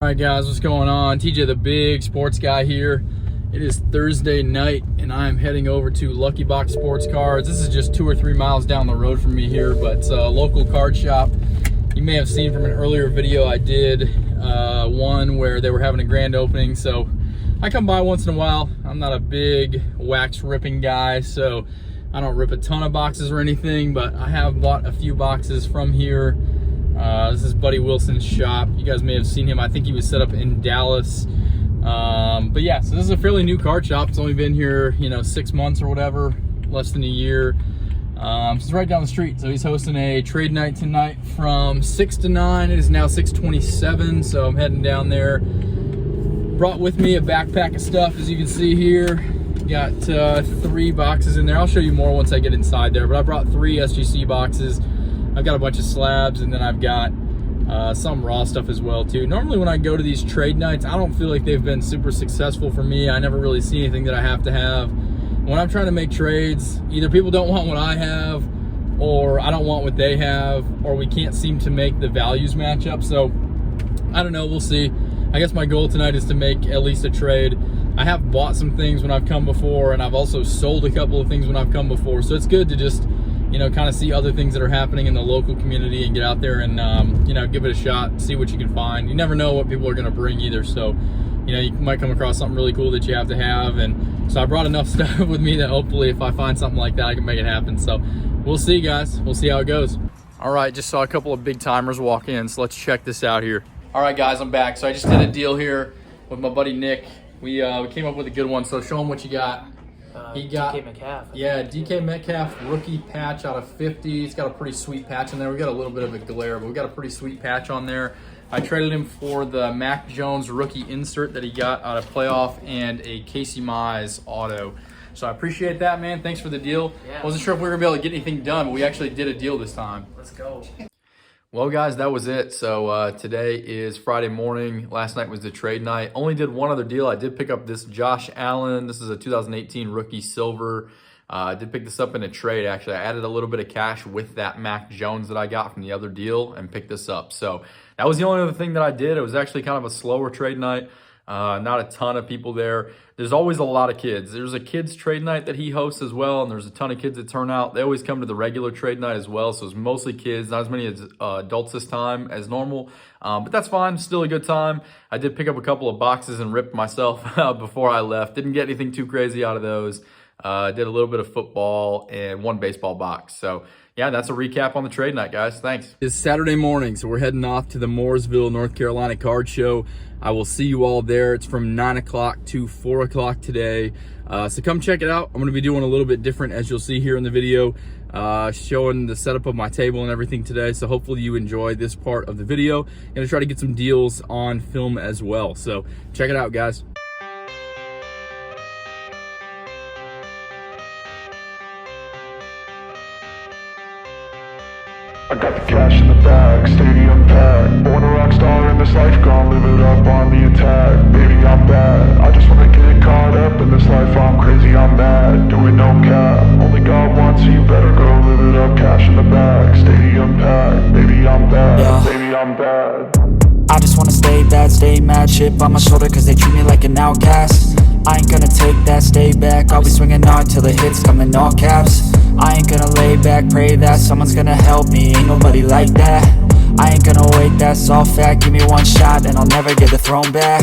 All right, guys, what's going on? TJ the Biiig sports guy here. It is Thursday night, and I'm heading over to Lucky Box Sports Cards. This is just 2 or 3 miles down the road from me here, but it's a local card shop. You may have seen from an earlier video I did one where they were having a grand opening, so I come by once in a while. I'm not a big wax ripping guy, so I don't rip a ton of boxes or anything, but I have bought a few boxes from here. This is Buddy Wilson's shop. You guys may have seen him. I think he was set up in Dallas. But yeah, so this is a fairly new card shop. It's only been here, 6 months or whatever, less than a year. So it's right down the street. So he's hosting a trade night tonight from 6 to 9. It is now 6:27, so I'm heading down there. Brought with me a backpack of stuff, as you can see here. Got 3 boxes in there. I'll show you more once I get inside there, but I brought 3 SGC boxes. I've got a bunch of slabs, and then I've got some raw stuff as well too. Normally when I go to these trade nights, I don't feel like they've been super successful for me. I never really see anything that I have to have. When I'm trying to make trades, either people don't want what I have, or I don't want what they have, or we can't seem to make the values match up. So I don't know, we'll see. I guess my goal tonight is to make at least a trade. I have bought some things when I've come before, and I've also sold a couple of things when I've come before. So it's good to just kind of see other things that are happening in the local community and get out there and, give it a shot, see what you can find. You never know what people are going to bring either. So, you might come across something really cool that you have to have. And so I brought enough stuff with me that hopefully if I find something like that, I can make it happen. So we'll see, guys. We'll see how it goes. All right, just saw a couple of big timers walk in. So let's check this out here. All right, guys, I'm back. So I just did a deal here with my buddy Nick. We came up with a good one. So show him what you got. He got DK Metcalf. Yeah, DK Metcalf rookie patch out of 50. It's got a pretty sweet patch in there. We got a little bit of a glare, but we got a pretty sweet patch on there. I traded him for the Mac Jones rookie insert that he got out of playoff and a Casey Mize auto. So I appreciate that, man. Thanks for the deal. Yeah. Wasn't sure if we were gonna be able to get anything done, but we actually did a deal this time. Let's go. Well, guys, that was it. So today is Friday morning. Last night was the trade night. Only did one other deal. I did pick up this Josh Allen. This is a 2018 rookie silver. I did pick this up in a trade, actually. I added a little bit of cash with that Mac Jones that I got from the other deal and picked this up. So that was the only other thing that I did. It was actually kind of a slower trade night. Not a ton of people there. There's always a lot of kids. There's a kids trade night that he hosts as well, and there's a ton of kids that turn out. They always come to the regular trade night as well, so it's mostly kids, not as many as adults this time as normal, but that's fine. Still a good time. I did pick up a couple of boxes and ripped myself before I left. Didn't get anything too crazy out of those. Did a little bit of football and 1 baseball box. So yeah, that's a recap on the trade night, guys. Thanks. It's Saturday morning, so we're heading off to the Mooresville, North Carolina card show. I will see you all there. It's from 9 o'clock to 4 o'clock today. So come check it out. I'm gonna be doing a little bit different, as you'll see here in the video, showing the setup of my table and everything today. So hopefully you enjoy this part of the video. Gonna try to get some deals on film as well. So check it out, guys. I got the cash in the bag, stadium packed. Born a rock star in this life, gon' live it up on the attack. Baby, I'm bad, I just wanna get caught up in this life. I'm crazy, I'm mad, doing no cap. Only God wants, so you better go live it up. Cash in the bag, stadium packed. Baby, I'm bad, yeah. Baby, I'm bad. I just wanna stay bad, stay mad. Chip on my shoulder cause they treat me like an outcast. I ain't gonna take that, stay back. I'll be swinging hard till the hits come in all caps. I ain't gonna lay back, pray that someone's gonna help me. Ain't nobody like that. I ain't gonna wait, that's all fact. Give me one shot and I'll never get the throne back.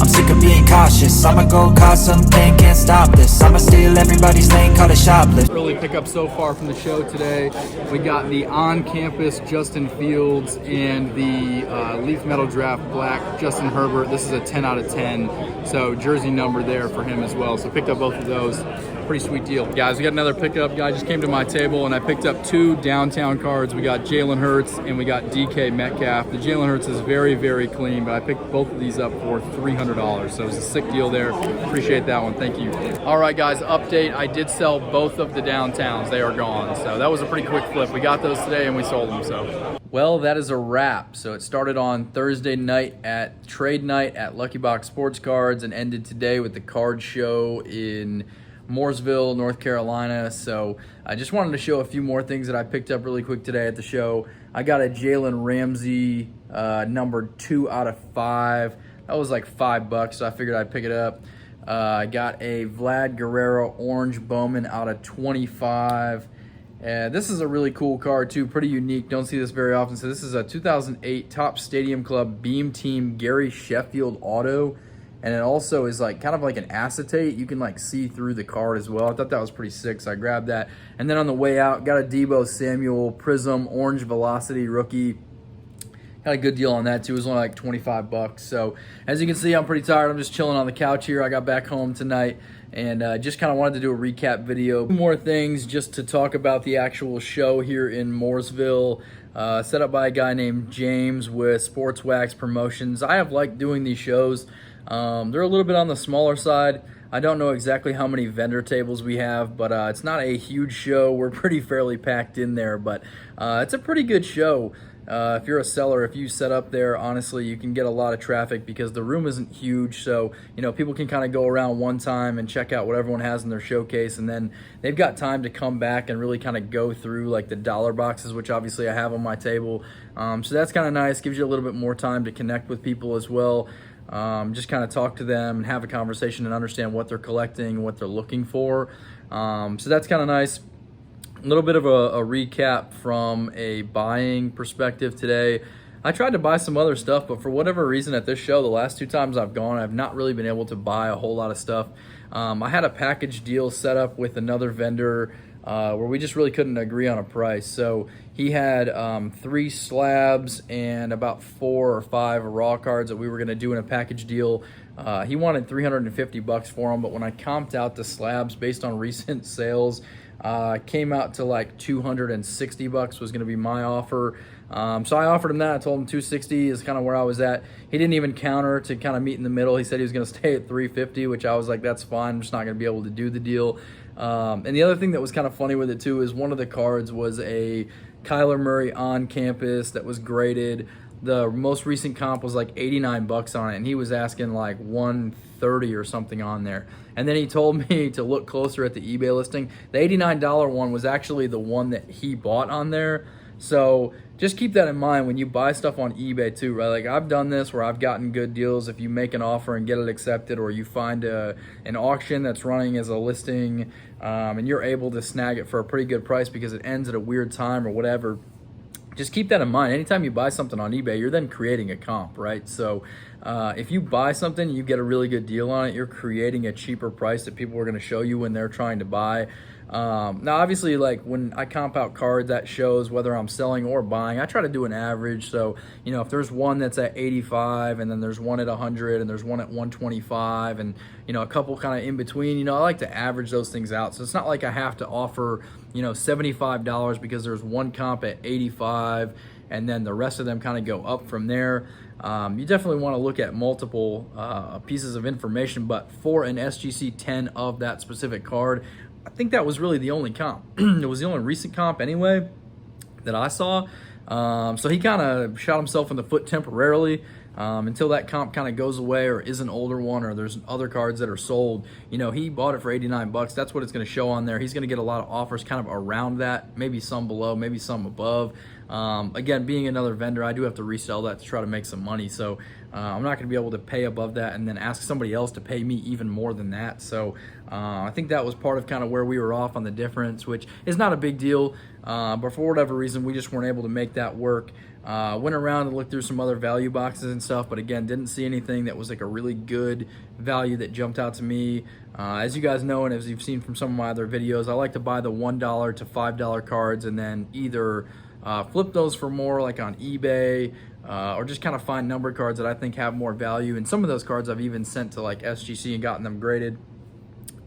I'm sick of being cautious. I'ma go cause something, can't stop this. I'ma steal everybody's lane, call it shoplift. Early pickup so far from the show today. We got the on-campus Justin Fields and the Leaf Metal Draft Black Justin Herbert. This is a 10 out of 10. So jersey number there for him as well. So picked up both of those. Pretty sweet deal. Guys, we got another pickup. Guy just came to my table and I picked up 2 downtown cards. We got Jalen Hurts and we got DK Metcalf. The Jalen Hurts is very, very clean, but I picked both of these up for $300. So it was a sick deal there. Appreciate that one. Thank you. All right, guys, update. I did sell both of the downtowns. They are gone. So that was a pretty quick flip. We got those today and we sold them. So, well, that is a wrap. So it started on Thursday night at trade night at Lucky Box Sports Cards and ended today with the card show in Mooresville, North Carolina. So I just wanted to show a few more things that I picked up really quick today at the show. I got a Jalen Ramsey number 2 out of 5. That was like $5, so I figured I'd pick it up. I got a Vlad Guerrero orange Bowman out of 25. This is a really cool card too, pretty unique. Don't see this very often. So this is a 2008 Top Stadium Club Beam Team Gary Sheffield auto. And it also is like kind of like an acetate. You can like see through the card as well. I thought that was pretty sick, so I grabbed that. And then on the way out, got a Deebo Samuel Prism Orange Velocity rookie. Had a good deal on that too. It was only like $25. So as you can see, I'm pretty tired. I'm just chilling on the couch here. I got back home tonight and just kind of wanted to do a recap video. Two more things just to talk about the actual show here in Mooresville. Set up by a guy named James with Sports Wax Promotions. I have liked doing these shows. They're a little bit on the smaller side. I don't know exactly how many vendor tables we have, but it's not a huge show. We're pretty fairly packed in there, but it's a pretty good show. If you're a seller, if you set up there, honestly, you can get a lot of traffic because the room isn't huge. So, you know, people can kind of go around one time and check out what everyone has in their showcase. And then they've got time to come back and really kind of go through like the dollar boxes, which obviously I have on my table. So that's kind of nice. Gives you a little bit more time to connect with people as well. Just kind of talk to them and have a conversation and understand what they're collecting, what they're looking for. So that's kind of nice. A little bit of a recap from a buying perspective today. I tried to buy some other stuff, but for whatever reason at this show, the last 2 times I've gone, I've not really been able to buy a whole lot of stuff. I had a package deal set up with another vendor where we just really couldn't agree on a price. So he had 3 slabs and about 4 or 5 raw cards that we were going to do in a package deal. He wanted $350 for them, but when I comped out the slabs based on recent sales, came out to like $260 was going to be my offer. So I offered him that. I told him $260 is kind of where I was at. He didn't even counter to kind of meet in the middle. He said he was going to stay at $350, which I was like, that's fine. I'm just not going to be able to do the deal. And the other thing that was kind of funny with it too is one of the cards was a Kyler Murray on campus that was graded. The most recent comp was like $89 on it, and he was asking like $130 or something on there. And then he told me to look closer at the eBay listing. The $89 one was actually the one that he bought on there. So just keep that in mind when you buy stuff on eBay too, right? Like I've done this where I've gotten good deals. If you make an offer and get it accepted, or you find an auction that's running as a listing and you're able to snag it for a pretty good price because it ends at a weird time or whatever, just keep that in mind. Anytime you buy something on eBay, you're then creating a comp, right? So if you buy something, you get a really good deal on it, you're creating a cheaper price that people are going to show you when they're trying to buy. Now, obviously, like when I comp out cards, that shows whether I'm selling or buying. I try to do an average. So, you know, if there's one that's at 85 and then there's one at 100 and there's one at 125 and, you know, a couple kind of in between, you know, I like to average those things out. So it's not like I have to offer, you know, $75 because there's one comp at 85 and then the rest of them kind of go up from there. You definitely want to look at multiple pieces of information, but for an SGC 10 of that specific card, I think that was really the only comp. It was the only recent comp anyway that I saw. So he kind of shot himself in the foot temporarily until that comp kind of goes away or is an older one or there's other cards that are sold. You know, he bought it for $89. That's what it's going to show on there. He's going to get a lot of offers kind of around that, maybe some below, maybe some above. Again, being another vendor, I do have to resell that to try to make some money. So I'm not going to be able to pay above that and then ask somebody else to pay me even more than that. So I think that was part of kind of where we were off on the difference, which is not a big deal. But for whatever reason, we just weren't able to make that work. Went around and looked through some other value boxes and stuff, but again, didn't see anything that was like a really good value that jumped out to me. As you guys know, and as you've seen from some of my other videos, I like to buy the $1 to $5 cards and then either flip those for more like on eBay or just kind of find numbered cards that I think have more value. And some of those cards I've even sent to like SGC and gotten them graded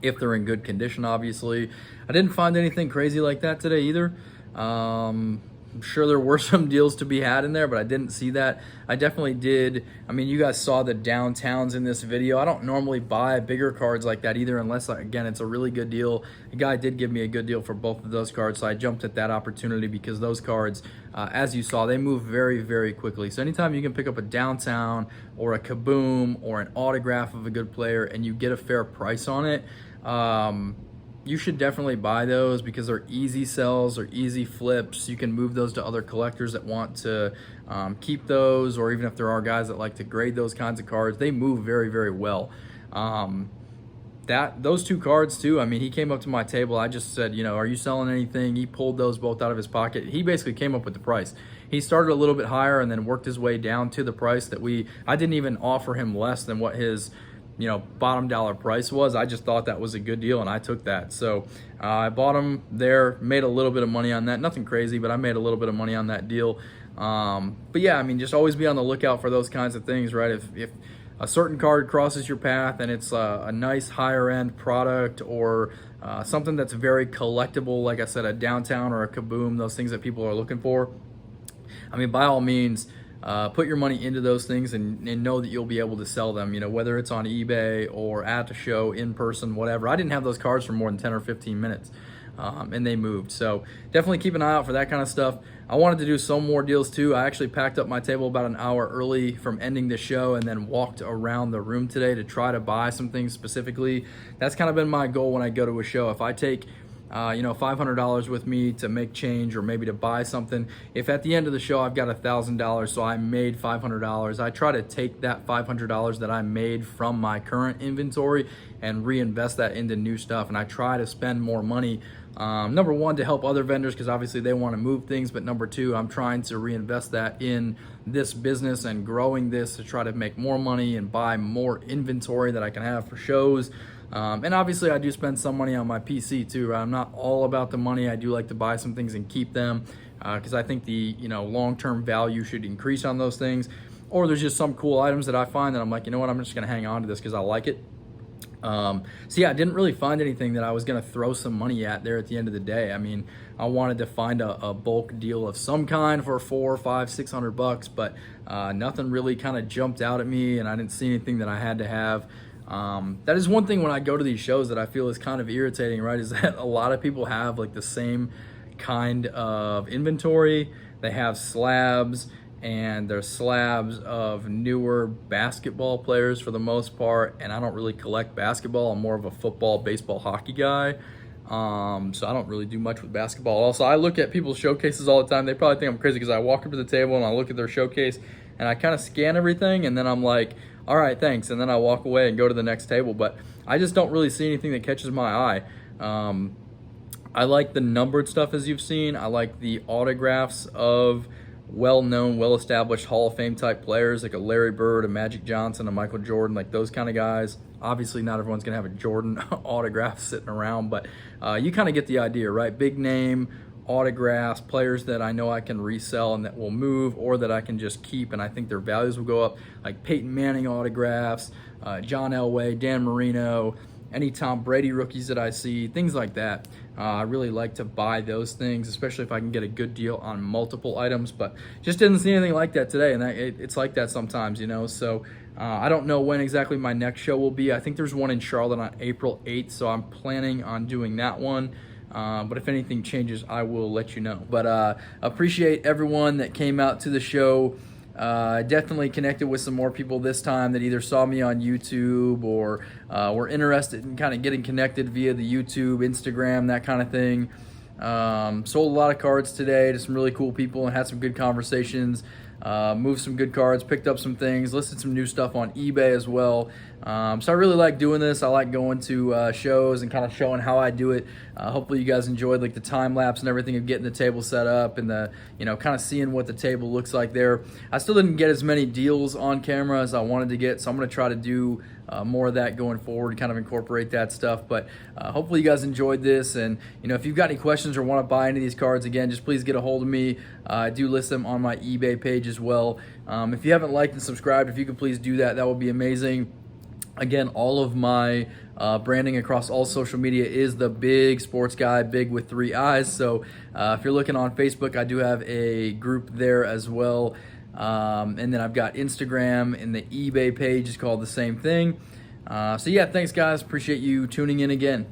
if they're in good condition, obviously. I didn't find anything crazy like that today either. I'm sure there were some deals to be had in there, but I didn't see that. I definitely did. I mean, you guys saw the downtowns in this video. I don't normally buy bigger cards like that either unless, again, it's a really good deal. The guy did give me a good deal for both of those cards, so I jumped at that opportunity because those cards, as you saw, they move very, very quickly. So anytime you can pick up a downtown or a kaboom or an autograph of a good player and you get a fair price on it, you should definitely buy those because they're easy sells or easy flips. You can move those to other collectors that want to keep those, or even if there are guys that like to grade those kinds of cards, they move very, very well. Those two cards too, I mean, he came up to my table, I just said, you know, are you selling anything? He pulled those both out of his pocket. He basically came up with the price. He started a little bit higher and then worked his way down to the price that I didn't even offer him less than what his, you know, bottom dollar price was. I just thought that was a good deal and I took that. So I bought them there, made a little bit of money on that. Nothing crazy, but I made a little bit of money on that deal. But yeah, I mean, just always be on the lookout for those kinds of things, right? If a certain card crosses your path and it's a nice higher end product, or something that's very collectible, like I said, a Downtown or a Kaboom, those things that people are looking for, I mean, by all means, put your money into those things and know that you'll be able to sell them, you know, whether it's on eBay or at the show, in person, whatever. I didn't have those cards for more than 10 or 15 minutes. And they moved. So definitely keep an eye out for that kind of stuff. I wanted to do some more deals too. I actually packed up my table about an hour early from ending the show and then walked around the room today to try to buy some things specifically. That's kind of been my goal when I go to a show. If I take you know, $500 with me to make change or maybe to buy something, if at the end of the show I've got $1,000, so I made $500, I try to take that $500 that I made from my current inventory and reinvest that into new stuff. And I try to spend more money, number one, to help other vendors because obviously they want to move things, but number two, I'm trying to reinvest that in this business and growing this to try to make more money and buy more inventory that I can have for shows. And obviously I do spend some money on my PC too, right? I'm not all about the money. I do like to buy some things and keep them because I think the, you know, long-term value should increase on those things. Or there's just some cool items that I find that I'm like, you know what, I'm just gonna hang on to this because I like it. So yeah, I didn't really find anything that I was gonna throw some money at there at the end of the day. I mean, I wanted to find a bulk deal of some kind for $400, $500, $600, but nothing really kind of jumped out at me, and I didn't see anything that I had to have. That is one thing when I go to these shows that I feel is kind of irritating, right? Is that a lot of people have like the same kind of inventory. They have slabs, and they're slabs of newer basketball players for the most part. And I don't really collect basketball. I'm more of a football, baseball, hockey guy. So I don't really do much with basketball. Also, I look at people's showcases all the time. They probably think I'm crazy because I walk up to the table and I look at their showcase and I kind of scan everything, and then I'm like, all right, thanks. And then I walk away and go to the next table. But I just don't really see anything that catches my eye. I like the numbered stuff, as you've seen. I like the autographs of well-known, well-established Hall of Fame type players, like a Larry Bird, a Magic Johnson, a Michael Jordan, like those kind of guys. Obviously, not everyone's gonna have a Jordan autograph sitting around, but you kind of get the idea, right? Big name autographs, players that I know I can resell and that will move, or that I can just keep and I think their values will go up, like Peyton Manning autographs, John Elway, Dan Marino, any Tom Brady rookies that I see, things like that. I really like to buy those things, especially if I can get a good deal on multiple items, but just didn't see anything like that today, and it's like that sometimes, you know. So I don't know when exactly my next show will be. I think there's one in Charlotte on April 8th, so I'm planning on doing that one. But if anything changes, I will let you know. But appreciate everyone that came out to the show. Definitely connected with some more people this time that either saw me on YouTube or were interested in kind of getting connected via the YouTube, Instagram, that kind of thing. Sold a lot of cards today to some really cool people and had some good conversations. Moved some good cards, picked up some things, listed some new stuff on eBay as well. So I really like doing this. I like going to shows and kind of showing how I do it. Hopefully you guys enjoyed like the time lapse and everything of getting the table set up and the, you know, kind of seeing what the table looks like there. I still didn't get as many deals on camera as I wanted to get, so I'm going to try to do more of that going forward, kind of incorporate that stuff. But hopefully you guys enjoyed this, and you know, if you've got any questions or want to buy any of these cards, again, just please get a hold of me. I do list them on my eBay page as well. If you haven't liked and subscribed, if you could please do that, that would be amazing. Again, all of my branding across all social media is the Biiig Sports Guy, Biiig with 3 eyes. So if you're looking on Facebook, I do have a group there as well. And then I've got Instagram, and the eBay page is called the same thing. So yeah, thanks guys. Appreciate you tuning in again.